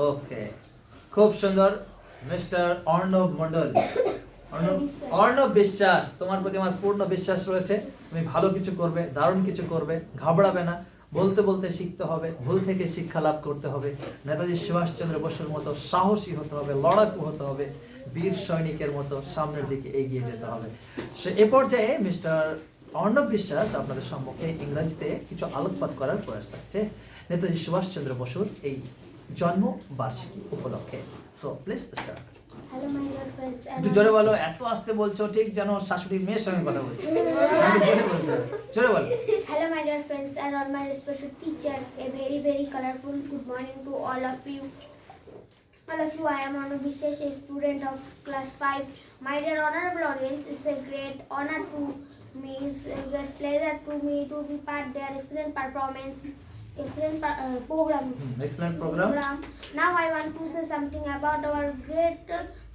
ওকে, খুব সুন্দর মিস্টার অর্ণব মণ্ডল। অর্ণব বিশ্বাস, তোমার প্রতি আমার পূর্ণ বিশ্বাস রয়েছে। তুমি ভালো কিছু করবে, দারুণ কিছু করবে, ঘাবড়াবে না। বলতে বলতে শিখতে হবে, ভুল থেকে শিক্ষা লাভ করতে হবে। নেতাজি সুভাষচন্দ্র বসুর মতো সাহসী হতে হবে, লড়াকু হতে হবে, বীর সৈনিকের মতো সামনের দিকে এগিয়ে যেতে হবে। সে এ পর্যায়ে মিস্টার অর্ণব বিশ্বাস আপনাদের সম্মুখে ইংরেজিতে কিছু আলোকপাত করার প্রয়াস থাকছে নেতাজি সুভাষচন্দ্র বসুর এই জন্ম বার্ষিকী উপলক্ষে। So please start. Hello, my dear friends. একটু জোরে বলো, এত আস্তে বলছো ঠিক যেন শাশুড়ির মেয়ের সঙ্গে কথা বলছো। জোরে বলো। Hello, my dear friends, and all my respected teacher. A very, very colorful good morning to all of you. All of you, I am Anu Bishesh, a student of class 5. My dear honorable audience, it's a great honor to me, it's a great pleasure to me to be part their excellent performance, excellent program. Excellent program. Now I want to say something about our great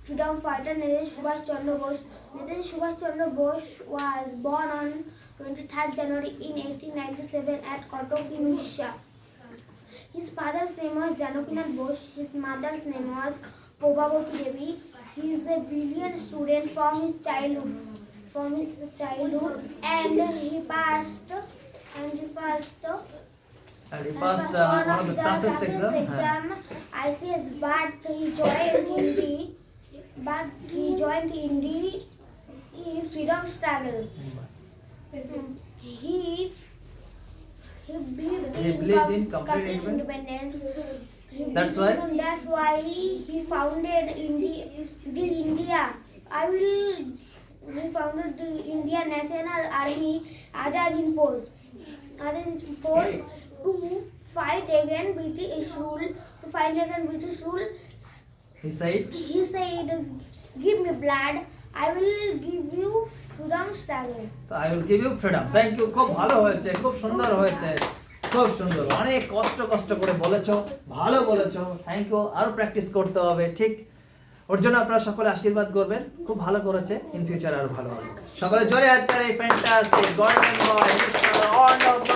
freedom fighter Netaji Subhash Chandra Bose. Netaji Subhash Chandra Bose was born on 23rd January in 1897 at Kotok in Odisha. His father's name was Janakinath Bose. His mother's name was Prabhavati Devi. He is a brilliant student from his childhood, and he passed one of the toughest exam. ICS, but he joined India freedom struggle. He believed in complete independence. That's why he founded India. He founded the Indian National Army Azad Hind Force. To fight against British rule. He said, "Give me blood, I will give you freedom struggle." I will give you freedom. Thank you. খুব ভালো হয়েছে, খুব সুন্দর হয়েছে, খুব সুন্দর। অনেক কষ্ট করে বলেছো, ভালো বলেছো। Thank you. আরো প্র্যাকটিস করতে হবে, ঠিক। ওর জন্য আপনারা সকলে আশীর্বাদ করবেন। খুব ভালো করেছে, ইন ফিউচার আরো ভালো হবে। সকলে জোরে হাত তালি। Fantastic, golden boy mister Arnab.